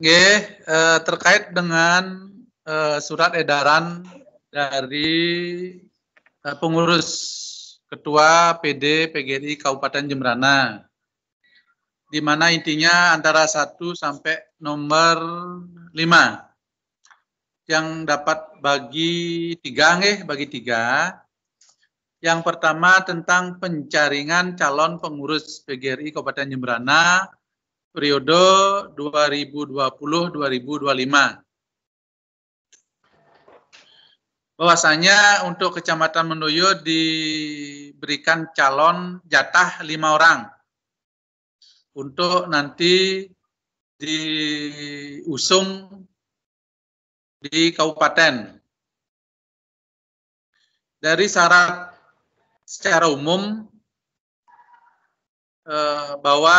Terkait dengan surat edaran dari pengurus Ketua PD PGRI Kabupaten Jembrana, di mana intinya antara 1 sampai nomor 5 yang dapat bagi 3. Yang pertama tentang penjaringan calon pengurus PGRI Kabupaten Jembrana periode 2020-2025. Bahwasanya untuk Kecamatan Mendoyo diberikan calon jatah 5 orang untuk nanti diusung di kabupaten. Dari syarat secara umum bahwa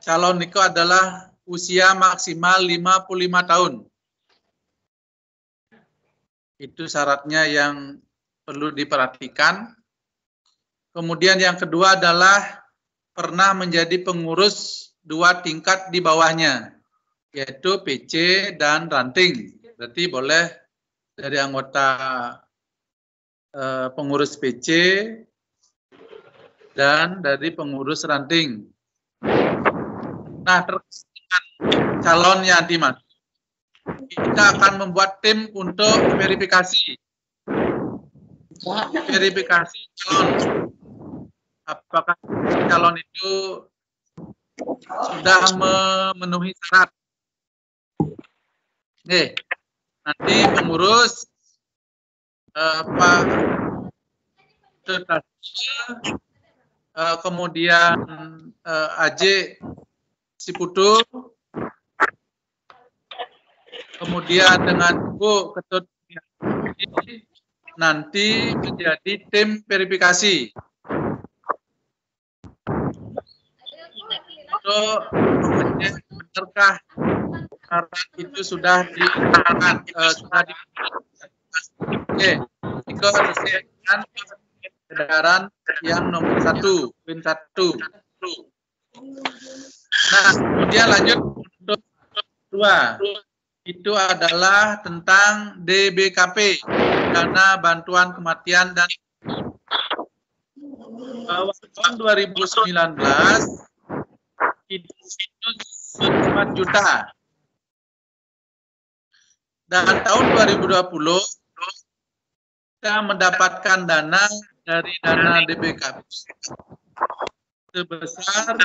calon itu adalah usia maksimal 55 tahun. Itu syaratnya yang perlu diperhatikan. Kemudian yang kedua adalah pernah menjadi pengurus 2 tingkat di bawahnya, yaitu PC dan ranting. Berarti boleh dari anggota pengurus PC dan dari pengurus ranting. Nah, terkait dengan calonnya nanti, Mas, kita akan membuat tim untuk verifikasi. Verifikasi calon. Apakah calon itu sudah memenuhi syarat. Nanti pengurus Pak kemudian AJ Siputu, kemudian dengan Bu Ketut nanti menjadi tim verifikasi. Untuk benarkah syarat itu sudah dilakukan, itu disesuaikan edaran yang nomor 1, Win 1. Nah, kemudian lanjut untuk 2. Itu adalah tentang DBKP, dana bantuan kematian dan bahwa tahun 2019 itu 4 juta. Dan tahun 2020 kita mendapatkan dana dari dana DBKP sebesar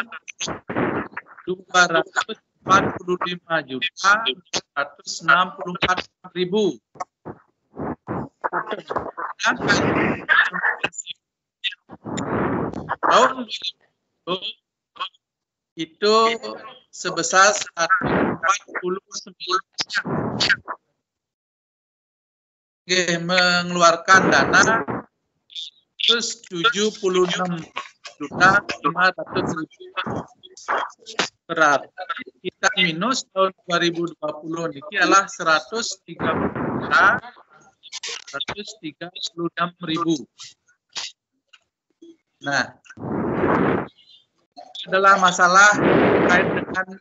245.464.000. Tahun 2020 itu sebesar 149, mengeluarkan dana 76.500.000. Berarti kita minus tahun 2020 ini adalah 136.000. Nah, adalah masalah terkait dengan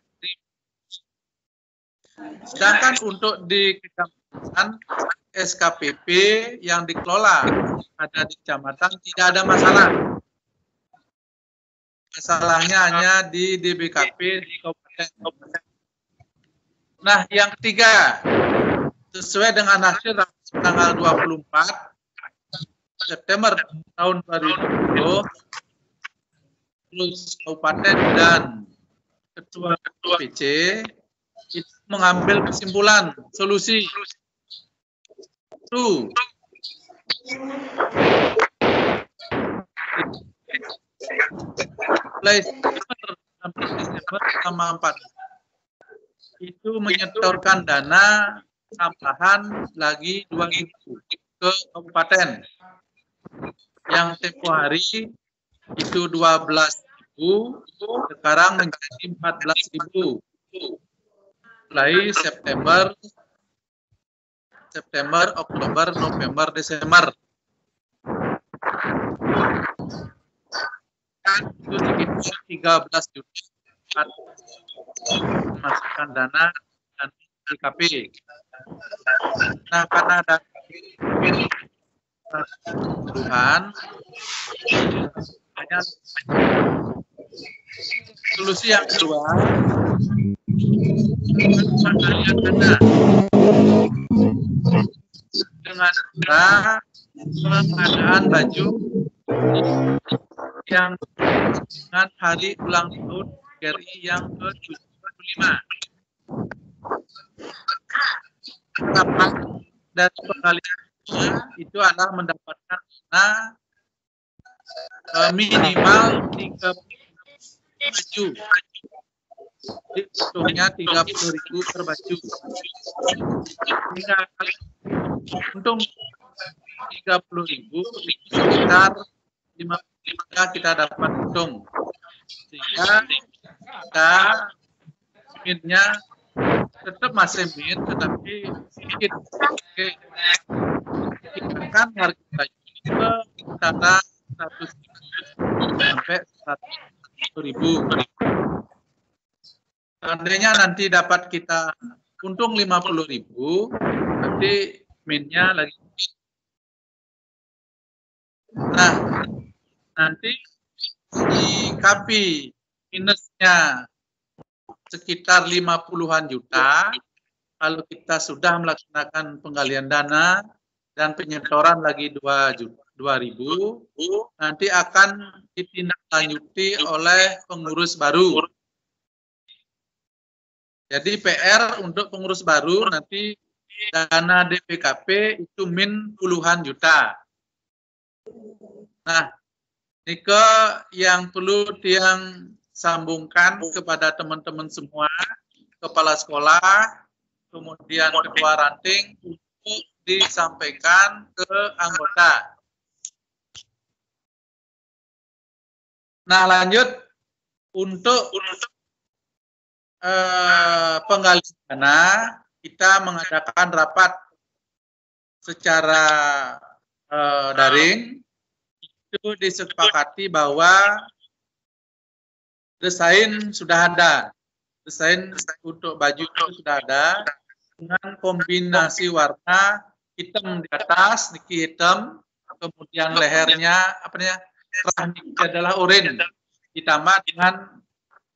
sedangkan untuk di kecamatan SKPP yang dikelola ada di kecamatan tidak ada masalah. Masalahnya hanya di DBKP di kabupaten. Nah, yang ketiga, sesuai dengan hasil tanggal 24 September tahun 2020, terus kabupaten dan ketua PC itu mengambil kesimpulan solusi itu mulai Desember sampai Desember sama 4 itu menyetorkan dana tambahan lagi 2.000 ke kabupaten yang tempo hari itu 12.000, sekarang menjadi 14.000. Mulai September, Oktober, November, Desember. Kan itu sekitar 13 juta. mengalirkan dana dan BKP. Nah, karena ada kebutuhan, hanya solusi yang kedua, pengalihan dana dengan cara pengadaan baju yang dengan hari ulang tahun RI yang ke-75. Harapan dari pengalihan itu adalah mendapatkan dana minimal 30 baju. Hitungnya 30.000 per baju. Hingga untung 30.000 sekitar 55 kita dapat untung. Sehingga kita minnya tetap masih min, tetapi sedikit. Oke. Kita kan harga baju ke antara 100.000 sampai 100.000. Seandainya nanti dapat kita untung 50.000, nanti minnya lagi. Nah, nanti disikapi minusnya sekitar 50-an juta. Kalau kita sudah melaksanakan penggalian dana dan penyetoran lagi 2.000, nanti akan ditindaklanjuti oleh pengurus baru. Jadi PR untuk pengurus baru nanti dana DPKP itu min puluhan juta. Nah, ini yang perlu yang sambungkan kepada teman-teman semua, kepala sekolah, kemudian ketua ranting untuk disampaikan ke anggota. Nah, lanjut untuk penggalian dana, kita mengadakan rapat secara daring. Itu disepakati bahwa desain sudah ada, desain untuk baju itu sudah ada dengan kombinasi warna hitam di atas, niki hitam, kemudian lehernya kerah niki adalah oranye, ditambah dengan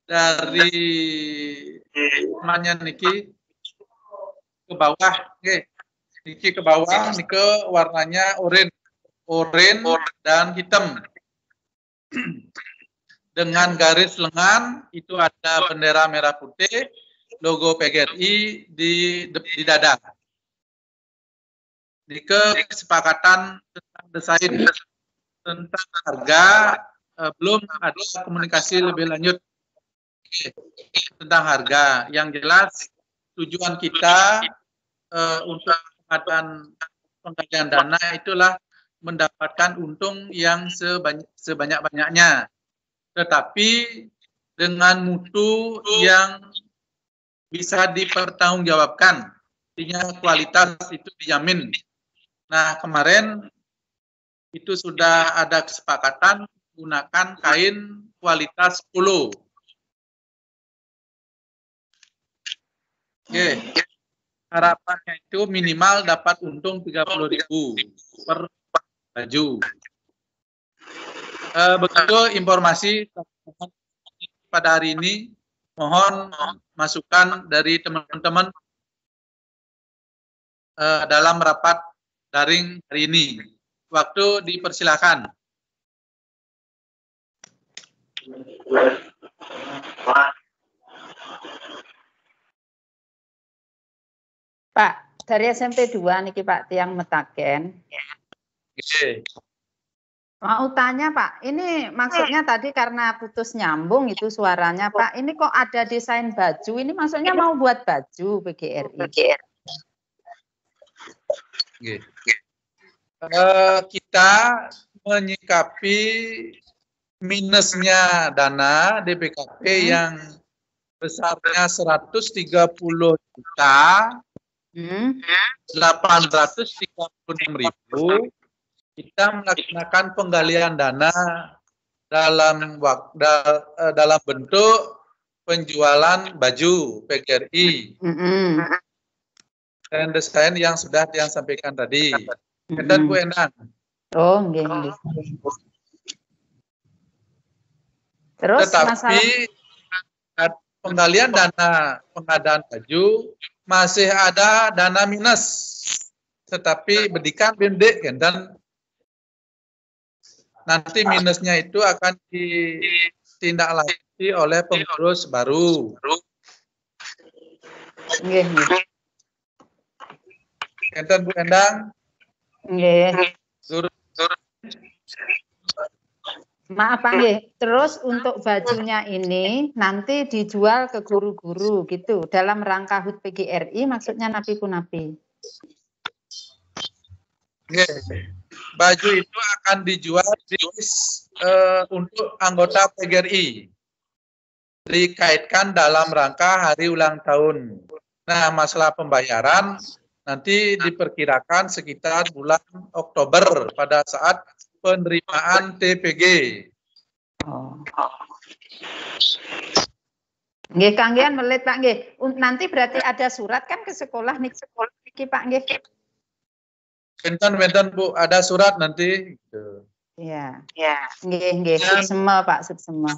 dari namanya niki ke bawah, niki ke bawah, niki warnanya oranye dan hitam. Dengan garis lengan itu ada bendera merah putih, logo PGRI di dada. Niki kesepakatan tentang desain, tentang harga belum ada komunikasi lebih lanjut. Tentang harga, yang jelas tujuan kita untuk pengadaan penggalian dana itulah mendapatkan untung yang sebanyak-banyaknya, tetapi dengan mutu yang bisa dipertanggungjawabkan, artinya kualitas itu dijamin. Nah, kemarin itu sudah ada kesepakatan menggunakan kain kualitas polo. Oke, harapannya itu minimal dapat untung 30.000 per baju. Begitu informasi pada hari ini. Mohon masukan dari teman-teman dalam rapat daring hari ini. Waktu dipersilakan. Pak, dari SMP 2 niki Pak Tiang Metaken. Oke. Mau tanya Pak, ini maksudnya tadi karena putus nyambung itu suaranya Pak, ini kok ada desain baju, ini maksudnya mau buat baju PGRI? Kita menyikapi minusnya dana DPKP yang besarnya 130 juta 836.000. Kita melaksanakan penggalian dana dalam bentuk penjualan baju PGRI dan desain yang sudah yang sampaikan tadi. Dan Bu Endang. Oh, nggih. Terus tetapi penggalian dana pengadaan baju masih ada dana minus, tetapi bedikan BMD dan nanti minusnya itu akan ditindaklanjuti oleh pengurus baru. Nggih. Enten Bu Endang. Nggih. Maaf Pak nggih. Terus untuk bajunya ini nanti dijual ke guru-guru gitu dalam rangka HUT PGRI maksudnya napi punapi. Baju itu akan dijual untuk anggota PGRI. Dikaitkan dalam rangka hari ulang tahun. Nah, masalah pembayaran nanti diperkirakan sekitar bulan Oktober pada saat penerimaan TPG. Oh. Nggih, Kanggian melit Pak nggih. Nanti berarti ada surat kan ke sekolah nih Pak nggih. Benten Bu, ada surat nanti. Iya. Nggih, semua Pak, semua.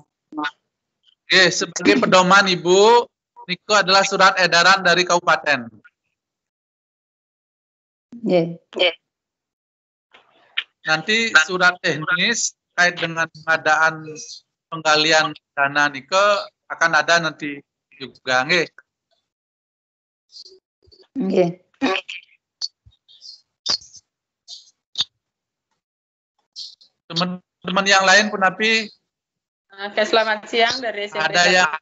Oke, sebagai pedoman Ibu, Niko adalah surat edaran dari kabupaten. Nggih. Nanti surat teknis terkait dengan pengadaan penggalian dana Niko akan ada nanti juga, nggih. Nggih. Teman-teman yang lain Punapi. Oke, selamat siang dari SMP. Ada yang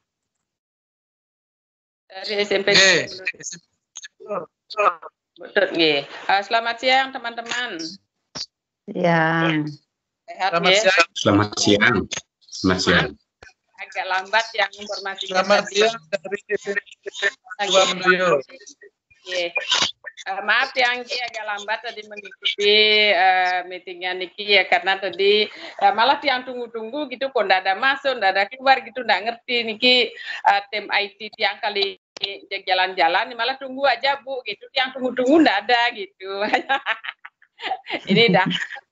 dari SMP. Betul, nggih. Selamat siang teman-teman. Ya. Sehat, selamat siang. Selamat siang. Selamat siang. Agak lambat yang informasinya. Selamat siang dari Dua Menuju. Maaf yang agak lambat tadi mengikuti meetingnya Niki ya karena tadi malah yang tunggu-tunggu gitu kok ndak ada masuk, ndak ada keluar gitu, ndak ngerti Niki tim IT tiang kali jalan-jalan malah tunggu aja Bu gitu, yang tunggu-tunggu ndak ada gitu. Ini dah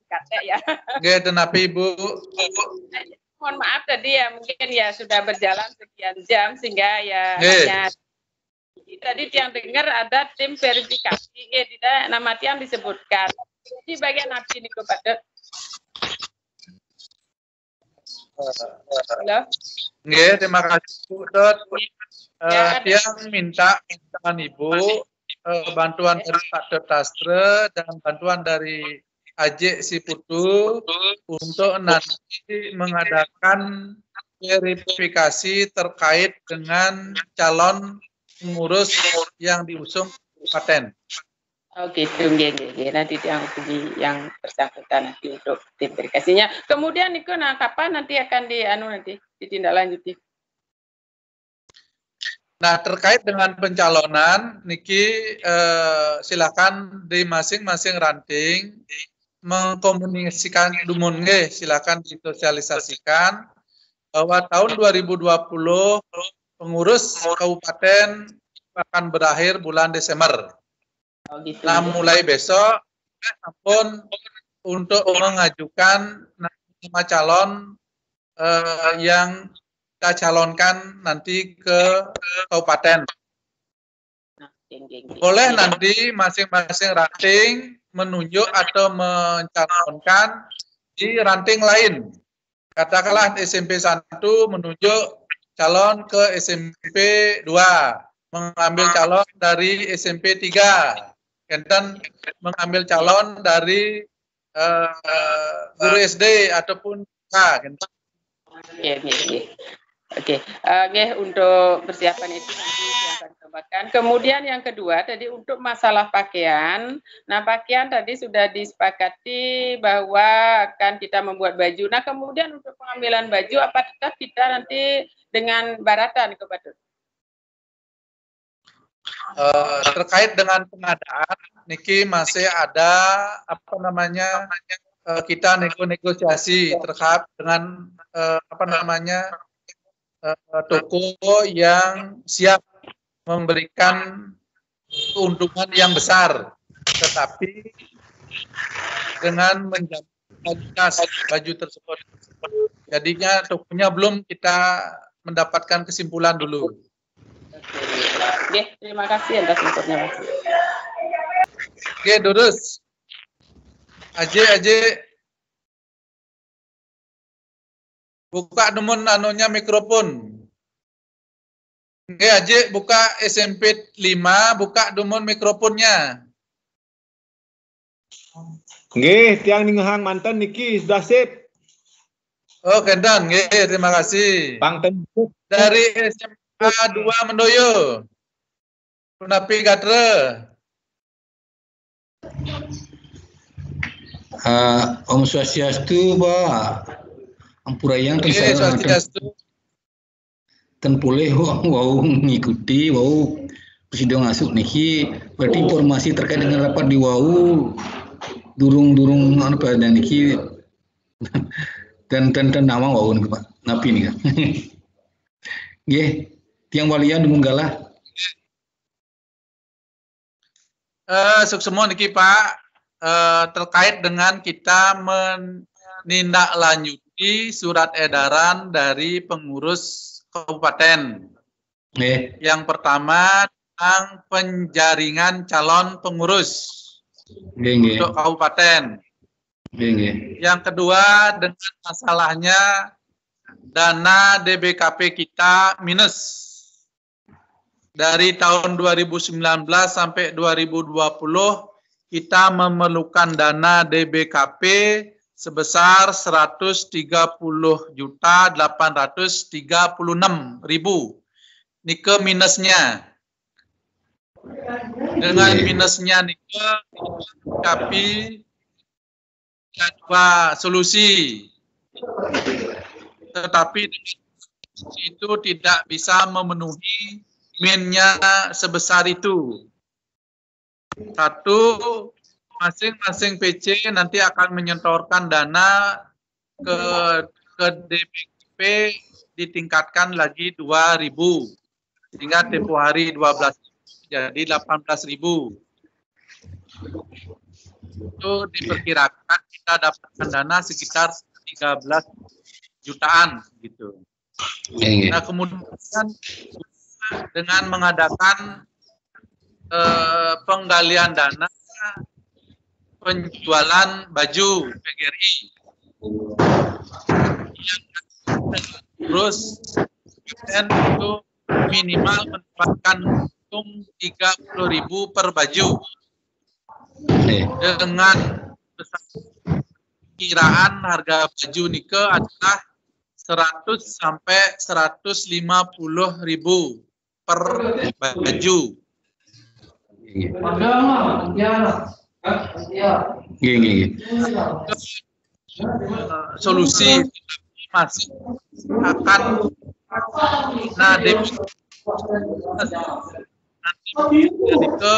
kata ya. Oke, tenapi Ibu. Mohon maaf tadi ya mungkin ya sudah berjalan sekian jam sehingga ya hanya tadi yang dengar ada tim verifikasi, tidak nama tiang disebutkan. Jadi bagian apa ini kepada? Halo. Nggih, terima kasih Bu Dot. Tiang minta Ibu bantuan dari Pak Dot Tastre dan bantuan dari Ajik Siputu untuk nanti mengadakan verifikasi terkait dengan calon pengurus yang diusung kabupaten. Oh gitu, nanti yang bersangkutan nanti untuk tim verifikasinya. Kemudian Niko, nah kapan nanti akan ditindaklanjuti? Nah terkait dengan pencalonan, Niki silakan di masing-masing ranting mengkomunikasikan dumun silakan disosialisasikan bahwa tahun 2020 pengurus kabupaten akan berakhir bulan Desember. Oh, gitu. Nah, mulai besok pun untuk mengajukan nama calon yang kita calonkan nanti ke kabupaten. Boleh nanti masing-masing ranting menunjuk atau mencalonkan di ranting lain. Katakanlah SMP 1 menunjuk calon ke SMP 2, mengambil calon dari SMP 3, dan mengambil calon dari guru SD ataupun Oke, untuk persiapan itu nanti akan cobakan. Kemudian yang kedua tadi untuk masalah pakaian. Nah, pakaian tadi sudah disepakati bahwa akan kita membuat baju. Nah, kemudian untuk pengambilan baju apa tetap kita nanti dengan baratan ke Badut? Terkait dengan pengadaan, Niki masih ada kita negosiasi terkait dengan toko yang siap memberikan keuntungan yang besar, tetapi dengan menjamin kualitas baju tersebut. Jadinya tokonya belum kita mendapatkan kesimpulan dulu. Oke, terima kasih atas inputnya, Mas. Oke, Durus. Aje. Buka demun anunya mikrofon. Oke, Aje buka SMP 5, buka demun mikrofonnya. Nggih, tiang ninghang mantan niki sudah sip. Oh, Kendan, nggih, terima kasih. Bang Tentu. Dari SMA 2 Mendoyo. Punapi Gatre. Om Swastiastu, Pak. Ampurayang Nggih, Swastiastu. Ten boleh wau ngikuti wau presiden masuk niki berarti informasi terkait dengan rapat di wau durung anu pada niki dan nawang wau nih Pak napi nih kan. Nggih, tiang walian demun galah. Semua niki Pak terkait dengan kita menindaklanjuti surat edaran dari pengurus kabupaten. Yang pertama tentang penjaringan calon pengurus untuk kabupaten. Yang kedua dengan masalahnya dana DBKP kita minus. Dari tahun 2019 sampai 2020 kita memerlukan dana DBKP sebesar 130.836.000. Nike minusnya. Dengan minusnya nike tapi dua solusi. Tetapi itu tidak bisa memenuhi minnya sebesar itu. Satu, masing-masing PC nanti akan menyetorkan dana ke DBKP ditingkatkan lagi 2.000 sehingga tempo hari 12 jadi 18.000. Itu diperkirakan kita dapatkan dana sekitar 13 jutaan gitu. Nah, kemudian dengan mengadakan penggalian dana penjualan baju PGRI terus itu minimal mendapatkan untung 30.000 per baju dengan kiraan harga baju nike adalah 100 sampai 150.000 per baju. Solusi masih akan nanti ke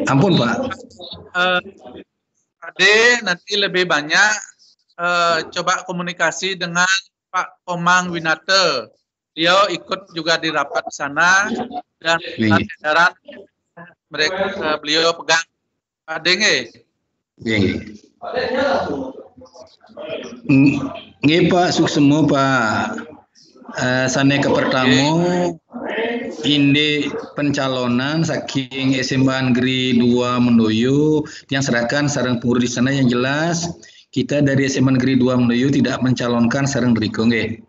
Ampun Pak. Ade nanti lebih banyak coba komunikasi dengan Pak Komang Winate. Beliau ikut juga di rapat sana dan edaran mereka beliau pegang. Pak Denge. Nggih Pak suksemo Pak. Sane ke pertama inde pencalonan saking SMA Negeri 2 Mendoyo yang serahkan sareng pengurus di sana yang jelas kita dari SMA Negeri 2 Mendoyo tidak mencalonkan sareng Riko nggih.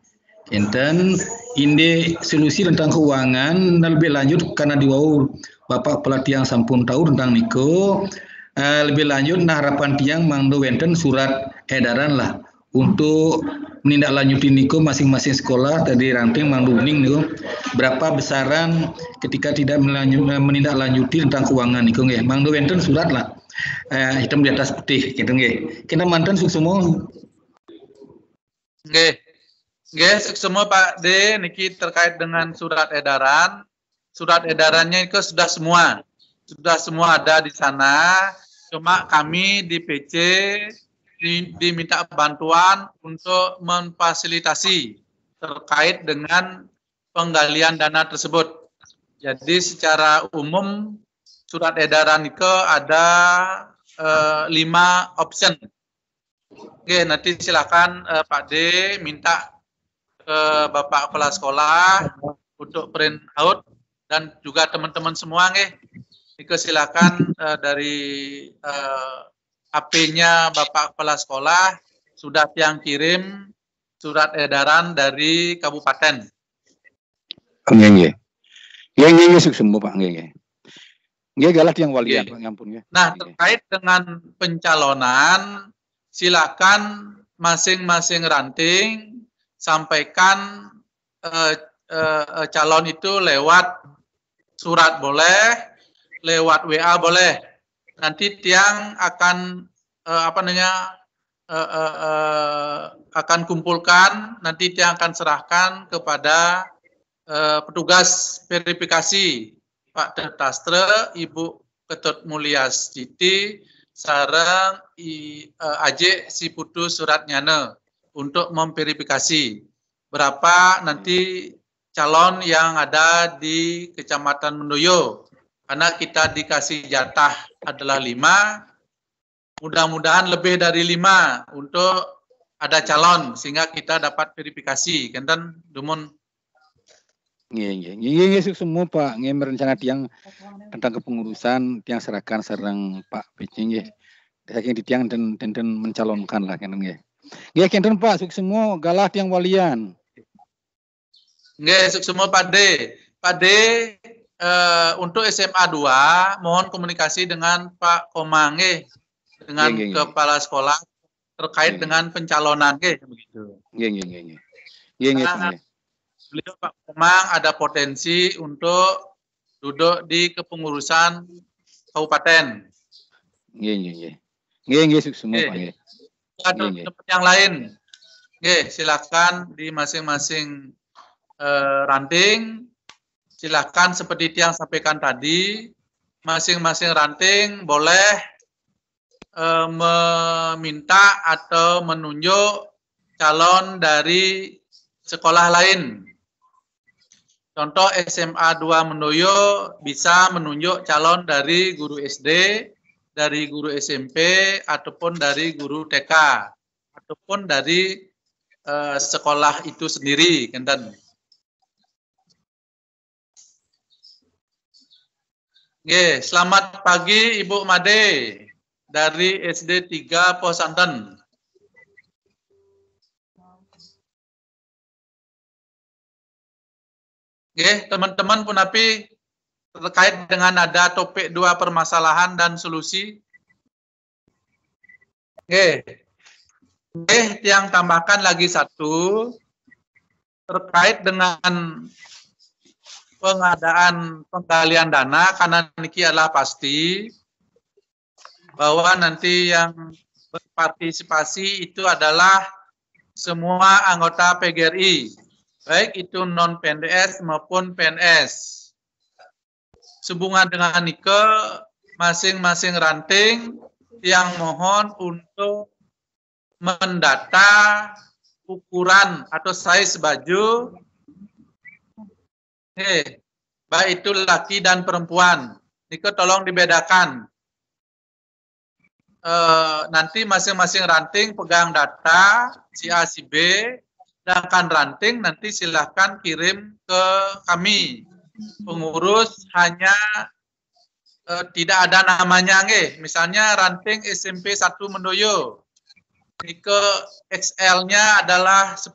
Enten inde solusi tentang keuangan lebih lanjut karena diwau Bapak pelatih yang sampun tahu tentang Niko lebih lanjut nah harapan tiang mangdo wenten surat edaran lah untuk menindaklanjuti Niko masing-masing sekolah tadi ranting mangduning Niko berapa besaran ketika tidak menindaklanjuti tentang keuangan Niko nggih mangdo wenten surat lah hitam di atas putih gitu nggih kita mantan suksemo nggih Guys, semua Pak D, niki terkait dengan surat edaran. Surat edarannya itu sudah semua ada di sana. Cuma kami di PC diminta bantuan untuk memfasilitasi terkait dengan penggalian dana tersebut. Jadi secara umum surat edaran itu ada 5 option. Oke, nanti silakan Pak D minta ke Bapak Kepala Sekolah untuk print out dan juga teman-teman semua silakan dari HP-nya Bapak Kepala Sekolah sudah yang kirim surat edaran dari kabupaten. Nggih. Nggih semua Pak, nggih. Nggih galah yang walian Pak, ngampun nggih. Nah, terkait dengan pencalonan silakan masing-masing ranting sampaikan calon itu lewat surat boleh, lewat WA boleh. Nanti tiang akan akan kumpulkan, nanti tiang akan serahkan kepada petugas verifikasi Pak Detastre, Ibu Ketut Mulyastiti, sareng Aje si putus surat nyane untuk memverifikasi berapa nanti calon yang ada di Kecamatan Mendoyo. Karena kita dikasih jatah adalah 5, mudah-mudahan lebih dari 5 untuk ada calon sehingga kita dapat verifikasi. Kenten dumun. Nggih semua Pak, nggih merencana tiang tentang kepengurusan tiang serahkan sareng Pak PC nggih. Saking di tiang dan mencalonkan lah kenten nggih. Nggih kenten Pak, suk semua galah tiang walian. Nggih, suk semua Pak D. Pak D untuk SMA 2 mohon komunikasi dengan Pak Komang dengan Kepala Sekolah terkait dengan pencalonan begitu. Nggih. Beliau Pak Komang ada potensi untuk duduk di kepengurusan kabupaten. Nggih semua Pak nggih. Ada tempat yang lain. Nggih, silakan di masing-masing ranting. Silakan seperti yang sampaikan tadi, masing-masing ranting boleh meminta atau menunjuk calon dari sekolah lain. Contoh SMA 2 Mendoyo bisa menunjuk calon dari guru SD, dari guru SMP, ataupun dari guru TK, ataupun dari sekolah itu sendiri. Kenten. Oke, selamat pagi Ibu Made dari SD 3 Posanten. Oke, teman-teman Punapi terkait dengan ada topik 2 permasalahan dan solusi. Oke, yang tambahkan lagi 1 terkait dengan pengadaan penggalian dana, karena niki adalah pasti bahwa nanti yang berpartisipasi itu adalah semua anggota PGRI, baik itu non PNS maupun PNS. Sehubungan dengan nike, masing-masing ranting yang mohon untuk mendata ukuran atau size baju, baik itu laki dan perempuan. Nike tolong dibedakan. Nanti masing-masing ranting pegang data si A si B, sedangkan ranting nanti silahkan kirim ke kami. Pengurus hanya tidak ada namanya misalnya ranting SMP 1 Mendoyo. Nike XL-nya adalah 10.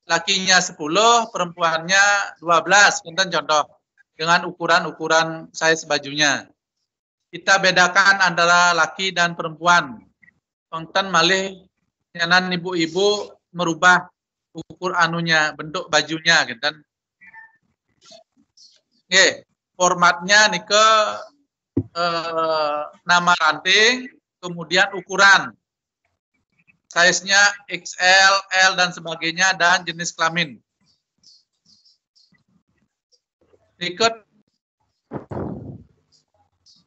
Lakinya 10, perempuannya 12, konten contoh dengan ukuran-ukuran size bajunya. Kita bedakan antara laki dan perempuan. Konten malih nyanan ibu-ibu merubah ukur anunya, bentuk bajunya, gitu. Formatnya nih ke nama ranting, kemudian ukuran. size-nya XL, L, dan sebagainya, dan jenis kelamin. Ikut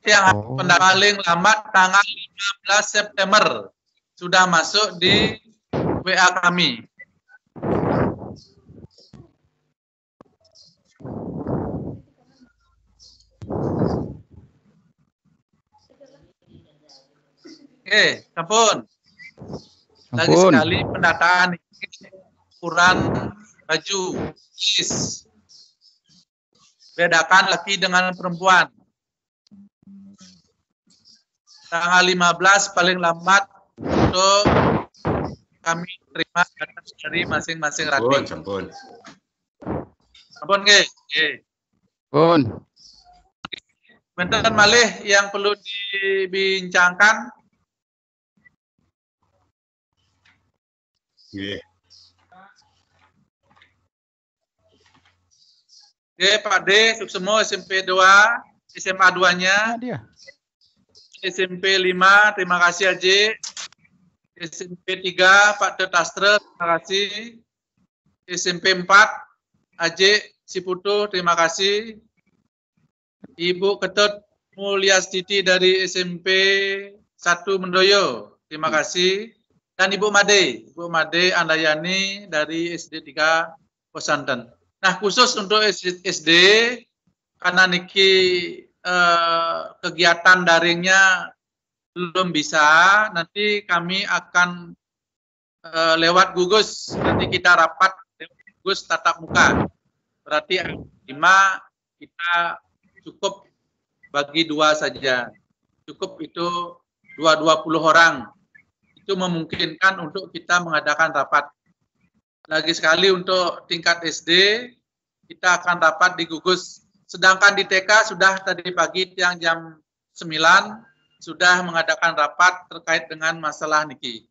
yang paling lambat tanggal 15 September sudah masuk di WA kami. Oke, sampun. Lagi sekali pendataan ukuran baju. Yes. Bedakan laki dengan perempuan. Tanggal 15 paling lambat untuk kami terima data dari masing-masing ranting. Sampun. Sampun nggih? Nggih. Pun. Benten malih yang perlu dibincangkan. Nggih. Oke, Pak D, Suksemo SMP 2, SMA 2-nya. Dia. SMP 5, terima kasih Aji. SMP 3, Pak Tetastre, terima kasih. SMP 4, Aji Siputu, terima kasih. Ibu Ketut Mulyastiti dari SMP 1 Mendoyo, terima kasih. Dan Ibu Made Andayani dari SD 3 Posanten. Nah, khusus untuk SD, karena niki kegiatan daringnya belum bisa, nanti kami akan lewat gugus, nanti kita rapat gugus tatap muka. Berarti 5 kita cukup bagi 2 saja. Cukup itu 20 orang. Itu memungkinkan untuk kita mengadakan rapat. Lagi sekali untuk tingkat SD, kita akan rapat di gugus. Sedangkan di TK sudah tadi pagi yang jam 9 sudah mengadakan rapat terkait dengan masalah niki.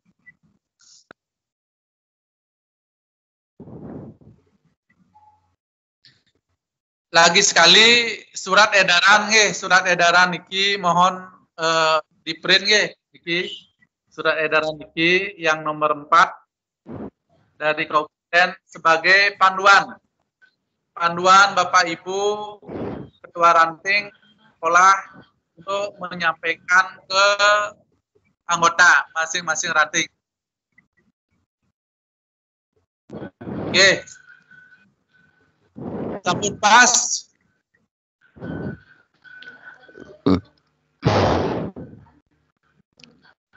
Lagi sekali surat edaran niki mohon di print nggih niki. Surat edaran niki yang nomor 4 dari Kabupaten sebagai panduan Bapak Ibu Ketua Ranting sekolah untuk menyampaikan ke anggota masing-masing ranting. Oke. Sampun pas.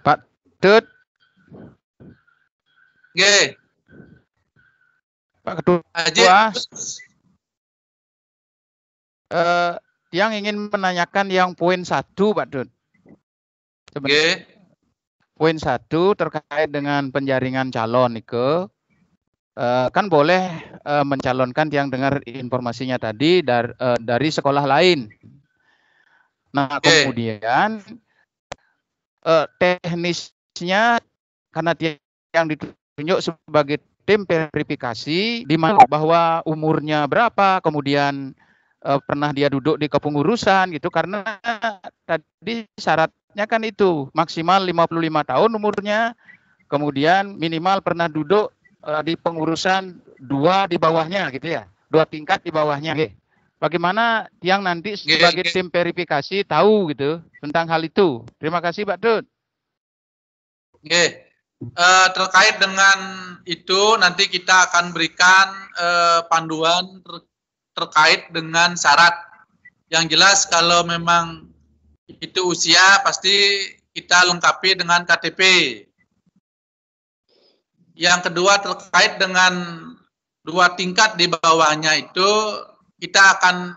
Pak Tut. Oke. Pak Ketua. Aji. Yang ingin menanyakan yang poin 1, Pak Dut. Oke. Poin 1 terkait dengan penjaringan calon itu, kan boleh mencalonkan yang dengar informasinya tadi dari sekolah lain. Nah, kemudian teknisnya karena dia yang ditunjuk sebagai tim verifikasi, di mana bahwa umurnya berapa, kemudian pernah dia duduk di kepengurusan gitu, karena tadi syaratnya kan itu maksimal 55 tahun umurnya, kemudian minimal pernah duduk di pengurusan 2 di bawahnya gitu ya, 2 tingkat di bawahnya. Bagaimana yang nanti sebagai tim verifikasi tahu gitu tentang hal itu? Terima kasih Pak Dut. Terkait dengan itu nanti kita akan berikan panduan terkait dengan syarat. Yang jelas kalau memang itu usia pasti kita lengkapi dengan KTP. Yang kedua terkait dengan 2 tingkat di bawahnya itu kita akan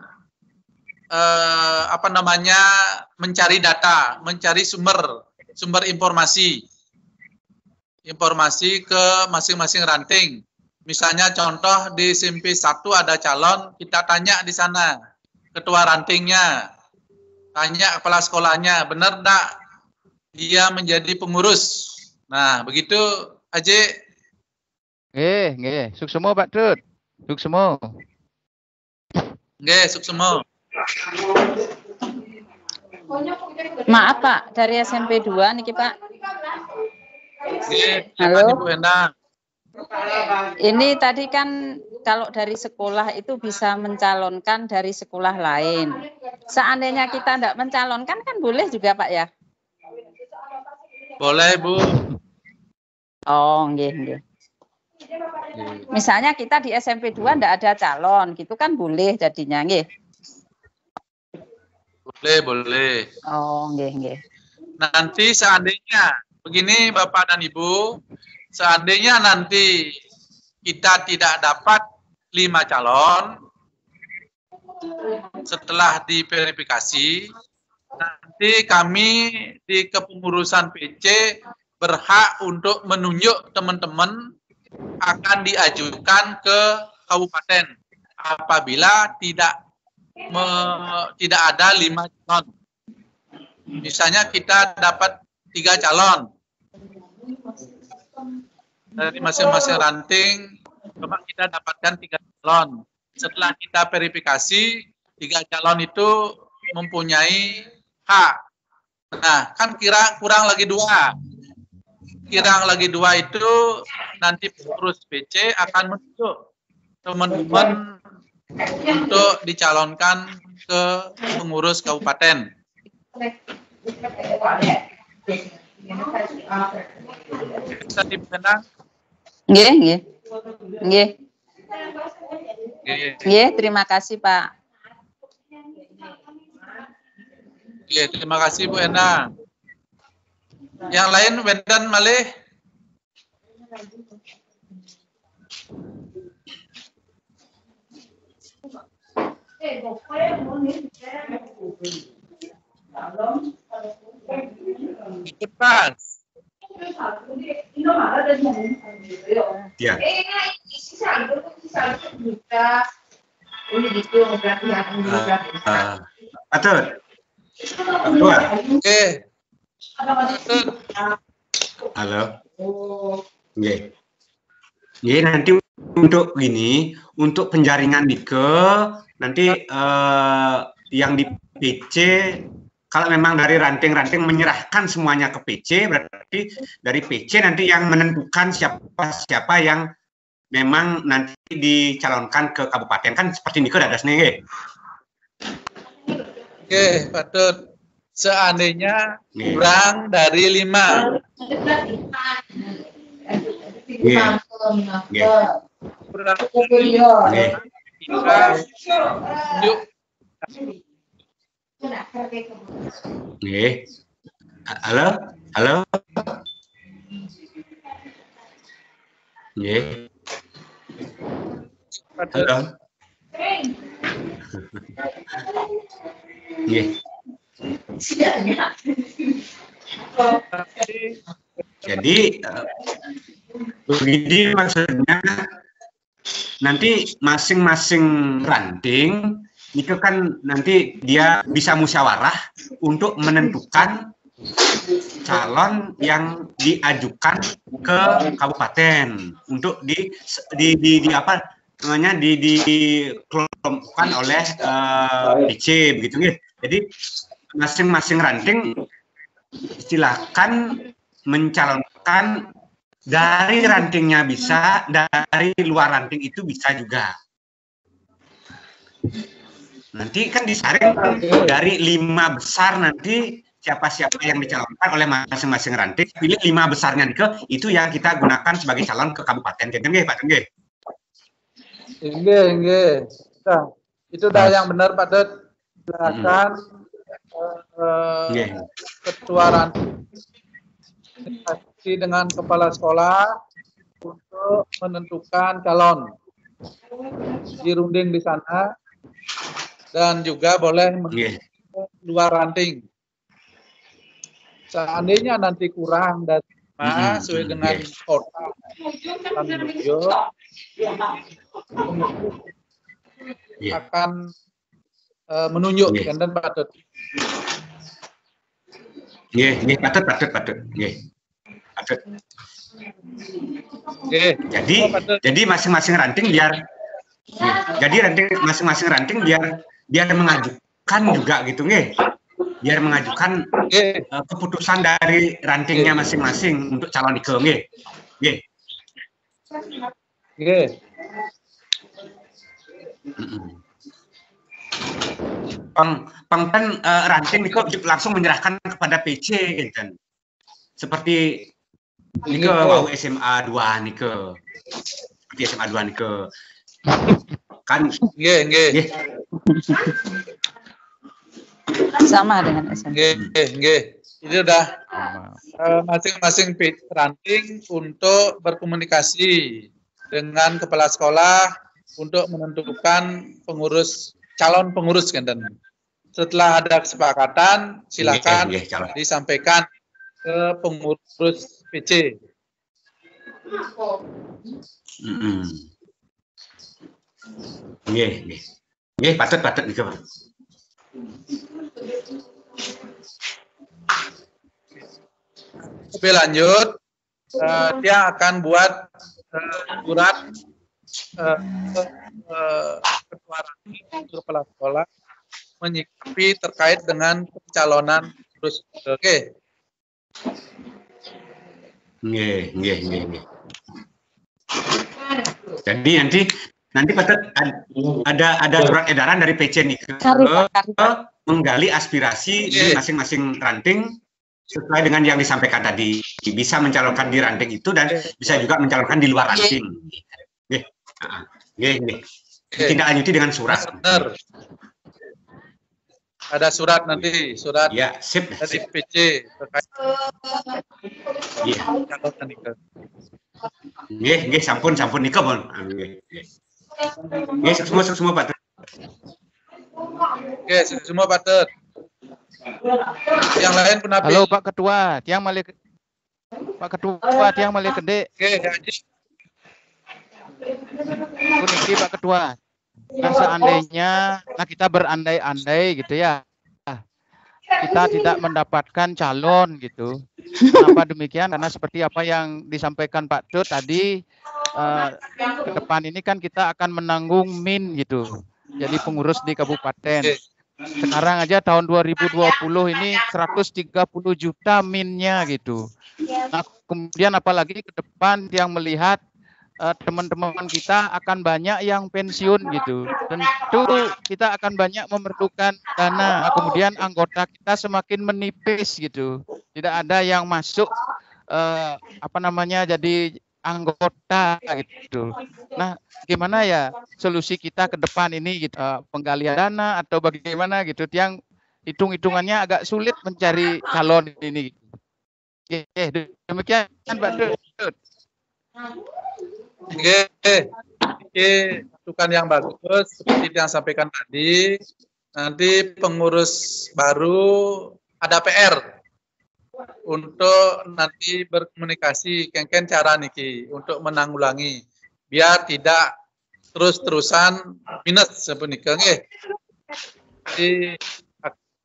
mencari data, mencari sumber informasi ke masing-masing ranting. Misalnya contoh di SMP 1 ada calon, kita tanya di sana ketua rantingnya, tanya kepala sekolahnya, benar enggak dia menjadi pengurus. Nah, begitu Aji. Suksemo Pak Dut. Suksemo. Suksemo. Maaf Pak, dari SMP 2 niki Pak. Nggih, Halo. Ibu Endang. Ini tadi kan kalau dari sekolah itu bisa mencalonkan dari sekolah lain. Seandainya kita tidak mencalonkan kan boleh juga Pak ya? Boleh, Bu. Oh, nggih, nggih. Misalnya kita di SMP 2 tidak ada calon, gitu kan boleh jadinya, nggih. Boleh, boleh. Oh, nggih, nggih. Nanti seandainya, begini Bapak dan Ibu, seandainya nanti kita tidak dapat 5 calon, setelah diverifikasi, nanti kami di kepengurusan PC berhak untuk menunjuk teman-teman akan diajukan ke kabupaten apabila tidak ada 5 calon. Misalnya kita dapat 3 calon dari masing-masing ranting, cuma kita dapatkan 3 calon. Setelah kita verifikasi, 3 calon itu mempunyai hak. Nah, kan kurang lagi 2. Kurang lagi 2 itu nanti pengurus PC akan menunjuk teman-teman untuk dicalonkan ke pengurus kabupaten. Bisa dibenang? Nggih, nggih. Nggih. Nggih. Nggih, terima kasih Pak. Oke, terima kasih Bu Endang. Yang lain Wendan malih. Cepat. Ya. Patut. Tua. Oke. Halo. Nggih. Nggih, nanti untuk gini, untuk penjaringan Dike nanti yang di PC kalau memang dari ranting-ranting menyerahkan semuanya ke PC, berarti dari PC nanti yang menentukan siapa yang memang nanti dicalonkan ke kabupaten, kan seperti Dike ada nih. Oke, patut. Seandainya kurang dari 5. Nggih. Nggih. Kurang dari 5. Nggih. Kita tunjuk. Nggih. Halo? Halo? Nggih. Halo? Nggih. Jadi begini maksudnya, nanti masing-masing ranting itu kan nanti dia bisa musyawarah untuk menentukan calon yang diajukan ke kabupaten untuk apa namanya dikelompokkan oleh PC begitu ya. Jadi masing-masing ranting silakan mencalonkan dari rantingnya bisa, dari luar ranting itu bisa juga. Nanti kan disaring dari 5 besar, nanti siapa-siapa yang dicalonkan oleh masing-masing ranting, pilih 5 besarnya itu yang kita gunakan sebagai calon ke kabupaten. Nggih, Pak Nggih. Nggih. Nah, itu dah yang benar Pak Dut. Silakan ketua ranting dengan kepala sekolah untuk menentukan calon, dirunding di sana, dan juga boleh luar ranting. Seandainya nanti kurang dari 5 sesuai dengan kota akan menunjuk dan patut. Nggih, patut. Nggih. Patut. Jadi masing-masing ranting masing-masing ranting biar mengajukan juga gitu nggih. biar mengajukan keputusan dari rantingnya masing-masing untuk calon Nike. Nggih. Nggih. Nggih. Pangpen ranting Nike langsung menyerahkan kepada PC gitu. Seperti Nike mau SMA 2 Nike. Seperti SMA 2 Nike. Kan nggih. Sama dengan SMA. Nggih. Ini udah masing-masing ranting untuk berkomunikasi dengan kepala sekolah untuk menentukan calon pengurus kan. Setelah ada kesepakatan, silakan disampaikan ke pengurus PC. Nggih, patut Nike, Pak. Lebih lanjut, dia akan buat surat ketua ranting kepala sekolah menyikapi terkait dengan pencalonan terus. Oke. Nggih. Jadi nanti patut ada surat edaran dari PC Nike menggali aspirasi di masing-masing ranting sesuai dengan yang disampaikan tadi. Bisa mencalonkan di ranting itu dan bisa juga mencalonkan di luar ranting. Nggih. Tidak lanjuti dengan surat. Benar. Ada surat nanti, ya, sip. Dari PC terkait. Nggih, sampun Nike, Bon. Nggih, semua Pak. Oke, semua Pak. Yang lain penapi. Halo Pak Ketua, tiang malih gede. Oke, Haji. Kuniki Pak Ketua. Nah, seandainya kita berandai-andai gitu ya. Kita tidak mendapatkan calon gitu. Kenapa demikian? Karena seperti apa yang disampaikan Pak Dut tadi, ke depan ini kan kita akan menanggung min gitu. Jadi pengurus di kabupaten. Sekarang aja tahun 2020 ini 130 juta minnya gitu. Nah, kemudian apalagi ke depan yang melihat teman-teman kita akan banyak yang pensiun gitu. Tentu kita akan banyak memerlukan dana. Nah, kemudian anggota kita semakin menipis gitu. Tidak ada yang masuk jadi anggota gitu. Nah, gimana ya solusi kita ke depan ini gitu, penggalian dana atau bagaimana gitu, yang hitung-hitungannya agak sulit mencari calon ini. Demikian Pak Dut. Oke, masukan yang bagus seperti yang sampaikan tadi. Nanti pengurus baru ada PR untuk nanti berkomunikasi kengken cara niki untuk menanggulangi biar tidak terus-terusan minus sepunika nggih.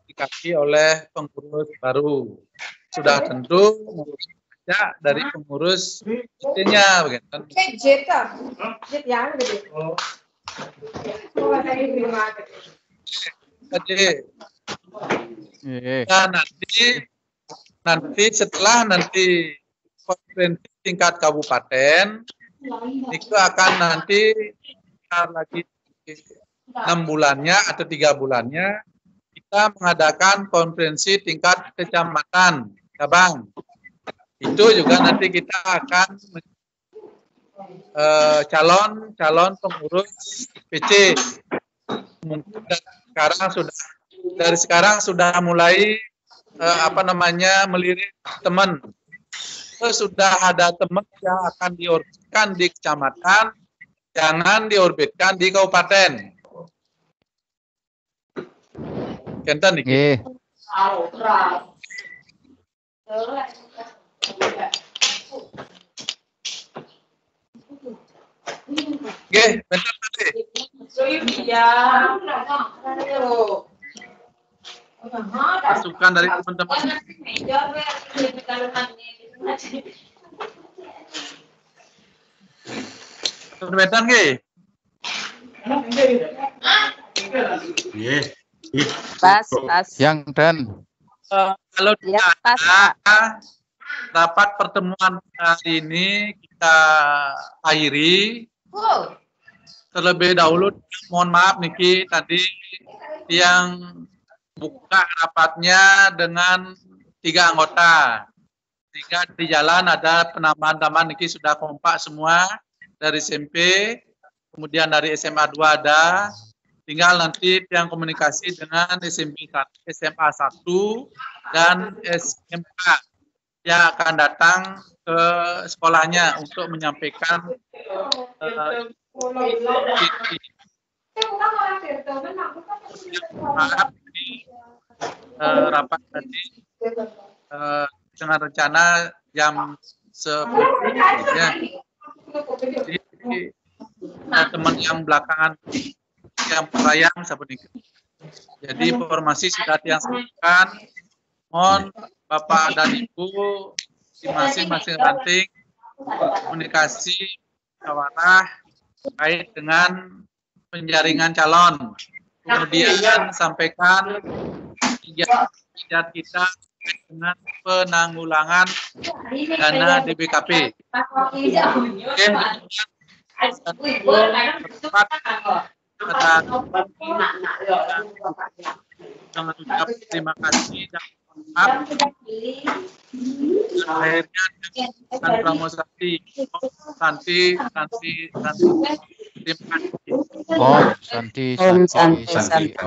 Dikasih oleh pengurus baru. Sudah tentu dari pengurus PT-nya begitu. Nanti setelah konferensi tingkat kabupaten itu akan nanti lagi 6 bulannya atau 3 bulannya kita mengadakan konferensi tingkat kecamatan cabang. Itu juga nanti kita akan calon pengurus PC. Dari sekarang sudah mulai melirik teman. Sudah ada teman yang akan diorbitkan di kecamatan, jangan diorbitkan di kabupaten. Kenten nih. Oke, bentar tadi. Masukan dari teman-teman. Bentar nggih. Pas. Yang dan Kalau Ya, tidak pas, ada, rapat pertemuan hari ini kita akhiri. Terlebih dahulu, mohon maaf Niki, tadi yang buka rapatnya dengan 3 anggota. Sehingga di jalan ada penambahan-tambahan, Niki sudah kompak semua dari SMP, kemudian dari SMA 2 ada. Tinggal nanti yang komunikasi dengan SMA 1 dan SMK yang akan datang ke sekolahnya untuk menyampaikan maaf ini rapat tadi dengan rencana jam 10 ya. Jadi teman yang belakangan yang perayaan seperti itu. Jadi informasi sudah disampaikan. Mohon Bapak dan Ibu di masing-masing ranting komunikasi musyawarah terkait dengan penjaringan calon. Kemudian sampaikan kegiatan kita dengan penanggulangan dana DBKP. Oke, dengan ucap terima kasih dan maaf. Akhirnya dan promosasi Santi. Terima kasih. Om Santi. Om Santi.